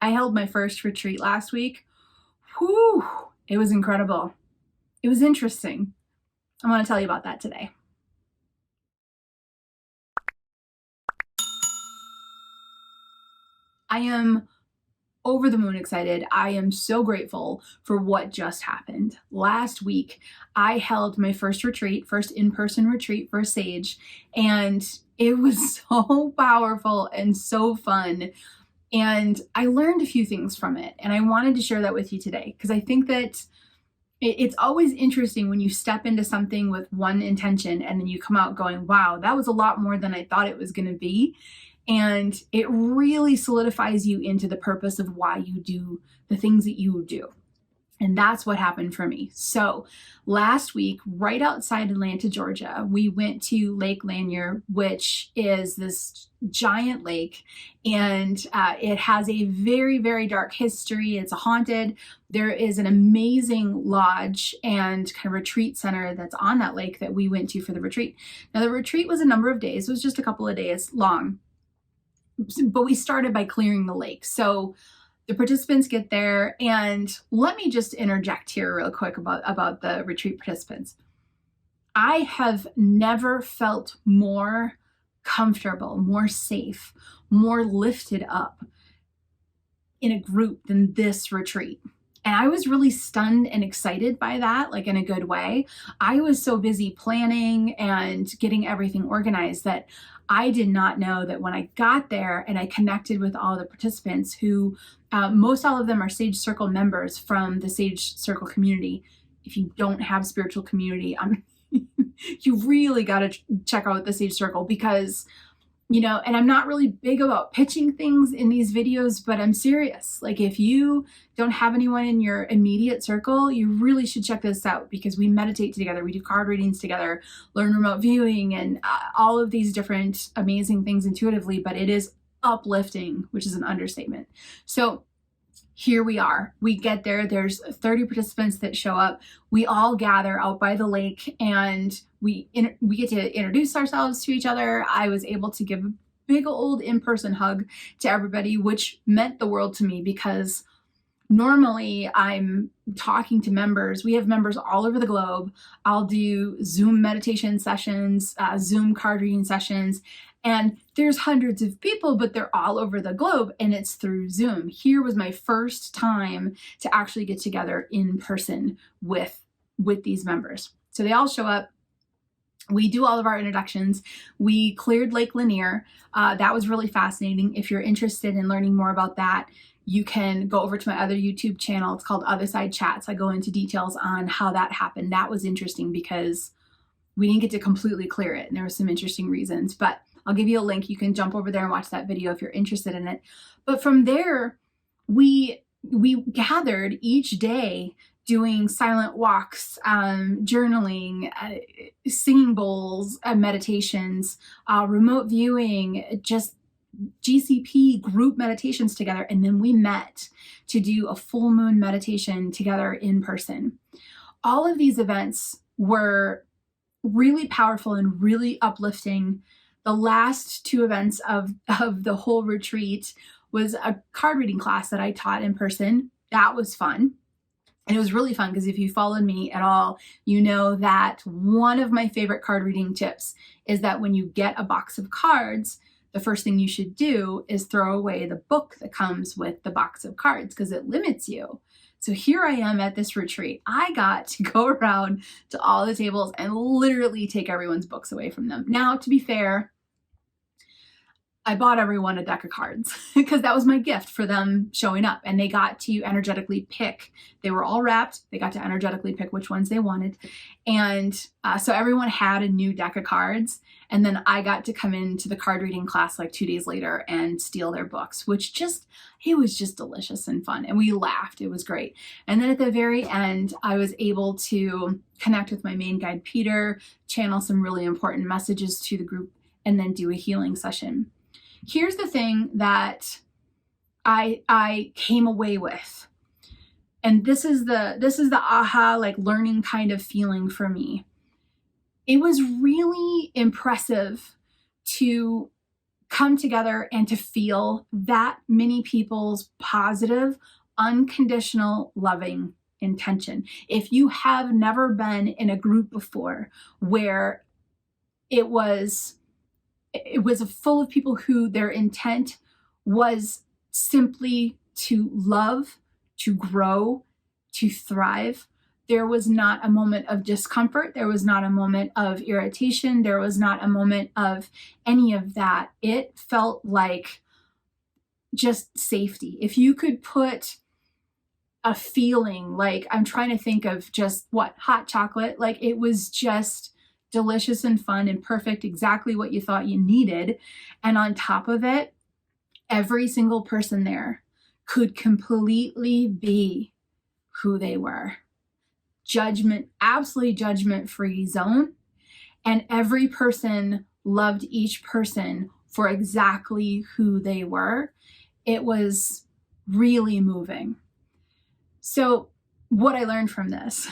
I held my first retreat last week. Whew, it was incredible. It was interesting. I want to tell you about that today. I am over the moon excited. I am so grateful for what just happened. Last week, I held my first retreat, first in-person retreat for Sage, and it was so powerful and so fun. And I learned a few things from it, and I wanted to share that with you today because I think that it's always interesting when you step into something with one intention and then you come out going, wow, that was a lot more than I thought it was going to be. And it really solidifies you into the purpose of why you do the things that you do. And that's what happened for me. So last week, right outside Atlanta, Georgia, we went to Lake Lanier, which is this giant lake, and it has a very, very dark history. It's haunted. There is an amazing lodge and kind of retreat center that's on that lake that we went to for the retreat. Now, the retreat was a number of days. It was just a couple of days long, but we started by clearing the lake. So the participants get there, and let me just interject here real quick about the retreat participants. I have never felt more comfortable, more safe, more lifted up in a group than this retreat. And I was really stunned and excited by that, like in a good way. I was so busy planning and getting everything organized that I did not know that when I got there and I connected with all the participants who, most all of them are Sage Circle members from the Sage Circle community. If you don't have spiritual community, you really got to check out the Sage Circle because, and I'm not really big about pitching things in these videos, but I'm serious. Like if you don't have anyone in your immediate circle, you really should check this out because we meditate together, we do card readings together, learn remote viewing, and all of these different amazing things intuitively, but it is uplifting, which is an understatement. So here we are. We get there. There's 30 participants that show up. We all gather out by the lake and we get to introduce ourselves to each other. I was able to give a big old in-person hug to everybody, which meant the world to me because normally I'm talking to members. We have members all over the globe. I'll do Zoom meditation sessions, Zoom card reading sessions, and there's hundreds of people, but they're all over the globe and it's through Zoom. Here was my first time to actually get together in person with these members. So they all show up. We do all of our introductions. We cleared Lake Lanier. That was really fascinating. If you're interested in learning more about that, you can go over to my other YouTube channel. It's called Other Side Chats. I go into details on how that happened. That was interesting because we didn't get to completely clear it and there were some interesting reasons, but I'll give you a link. You can jump over there and watch that video if you're interested in it. But from there, we gathered each day doing silent walks, journaling, singing bowls, meditations, remote viewing, just GCP group meditations together. And then we met to do a full moon meditation together in person. All of these events were really powerful and really uplifting. The last two events of the whole retreat was a card reading class that I taught in person. That was fun. And it was really fun because if you followed me at all, you know that one of my favorite card reading tips is that when you get a box of cards, the first thing you should do is throw away the book that comes with the box of cards because it limits you. So here I am at this retreat. I got to go around to all the tables and literally take everyone's books away from them. Now, to be fair, I bought everyone a deck of cards because that was my gift for them showing up, and they got to energetically pick. They were all wrapped. They got to energetically pick which ones they wanted. And so everyone had a new deck of cards. And then I got to come into the card reading class like 2 days later and steal their books, which it was just delicious and fun. And we laughed. It was great. And then at the very end, I was able to connect with my main guide, Peter, channel some really important messages to the group, and then do a healing session. Here's the thing that I came away with. And this is the aha, like learning kind of feeling for me. It was really impressive to come together and to feel that many people's positive, unconditional, loving intention. If you have never been in a group before where it was full of people who their intent was simply to love, to grow, to thrive, there was not a moment of discomfort. There was not a moment of irritation. There was not a moment of any of that. It felt like just safety. If you could put a feeling, like, I'm trying to think of just hot chocolate, like it was just delicious and fun and perfect, exactly what you thought you needed. And on top of it, every single person there could completely be who they were. Absolutely judgment-free zone. And every person loved each person for exactly who they were. It was really moving. So what I learned from this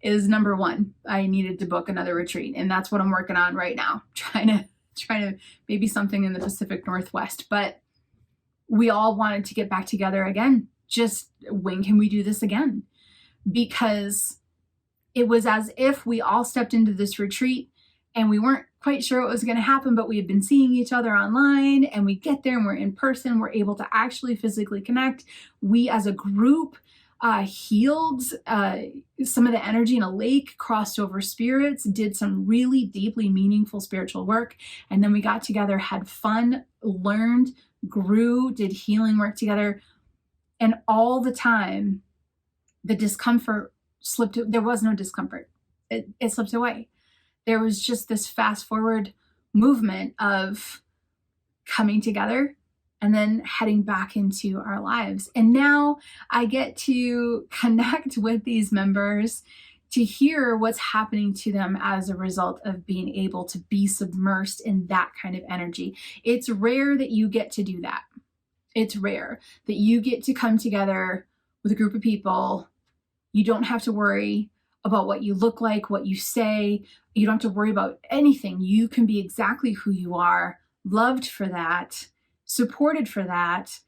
is, number one, I needed to book another retreat. And that's what I'm working on right now, trying to maybe something in the Pacific Northwest. But we all wanted to get back together again. Just when can we do this again? Because it was as if we all stepped into this retreat and we weren't quite sure what was going to happen, but we had been seeing each other online, and we get there and we're in person. We're able to actually physically connect. We as a group healed some of the energy in a lake, crossed over spirits, did some really deeply meaningful spiritual work. And then we got together, had fun, learned, grew, did healing work together. And all the time, the discomfort slipped. There was no discomfort. It slipped away. There was just this fast forward movement of coming together and then heading back into our lives. And now I get to connect with these members to hear what's happening to them as a result of being able to be submersed in that kind of energy. It's rare that you get to do that. It's rare that you get to come together with a group of people. You don't have to worry about what you look like, what you say. You don't have to worry about anything. You can be exactly who you are, loved for that, supported for that.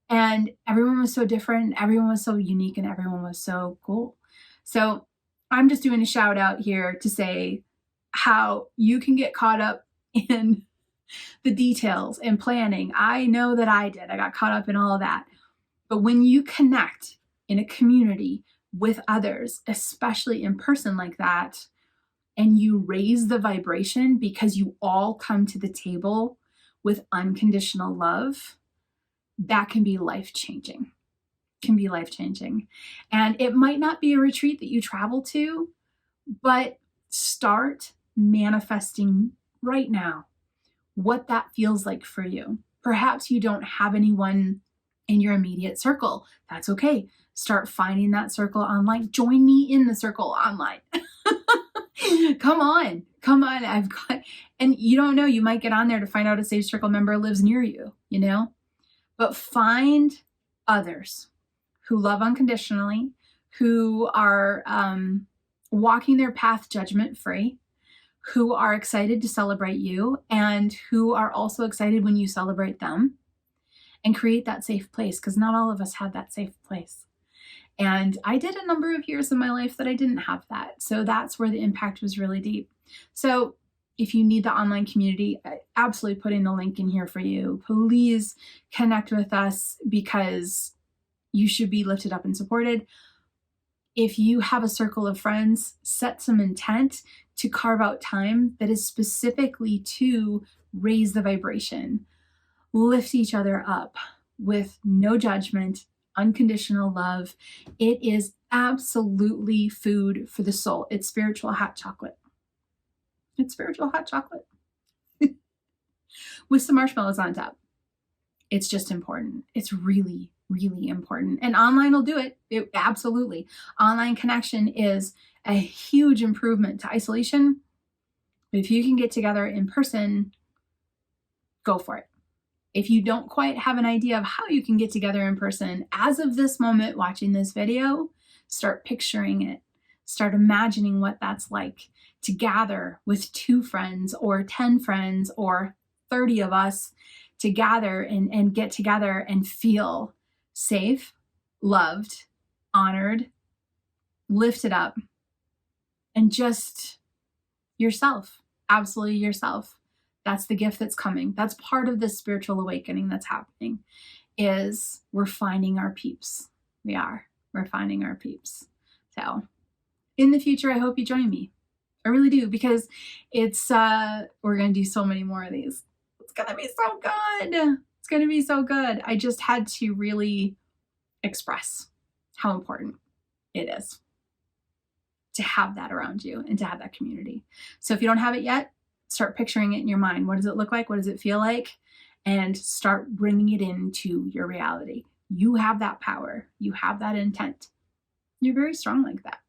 And everyone was so different. Everyone was so unique, and everyone was so cool. So I'm just doing a shout out here to say how you can get caught up in the details and planning. I know that I did. I got caught up in all of that. But when you connect in a community with others, especially in person like that, and you raise the vibration because you all come to the table with unconditional love, that can be life-changing. Can be life-changing. And it might not be a retreat that you travel to, but start manifesting right now what that feels like for you. Perhaps you don't have anyone in your immediate circle. That's okay. Start finding that circle online. Join me in the circle online. Come on. And you don't know, you might get on there to find out a Sage Circle member lives near you, but find others who love unconditionally, who are walking their path judgment-free, who are excited to celebrate you, and who are also excited when you celebrate them, and create that safe place, because not all of us have that safe place. And I did a number of years in my life that I didn't have that. So that's where the impact was really deep. So if you need the online community, absolutely putting the link in here for you. Please connect with us, because you should be lifted up and supported. If you have a circle of friends, set some intent to carve out time that is specifically to raise the vibration, lift each other up with no judgment, unconditional love. It is absolutely food for the soul. It's spiritual hot chocolate. It's spiritual hot chocolate with some marshmallows on top. It's just important. It's really, really important. And online will do it. Absolutely. Online connection is a huge improvement to isolation. But if you can get together in person, go for it. If you don't quite have an idea of how you can get together in person, as of this moment watching this video, start picturing it. Start imagining what that's like to gather with 2 friends or 10 friends or 30 of us to gather and get together and feel safe, loved, honored, lifted up, and just yourself, absolutely yourself. That's the gift that's coming. That's part of this spiritual awakening that's happening, is we're finding our peeps. We're finding our peeps. So in the future, I hope you join me. I really do, because it's, we're going to do so many more of these. It's going to be so good. It's going to be so good. I just had to really express how important it is to have that around you and to have that community. So if you don't have it yet, start picturing it in your mind. What does it look like? What does it feel like? And start bringing it into your reality. You have that power. You have that intent. You're very strong like that.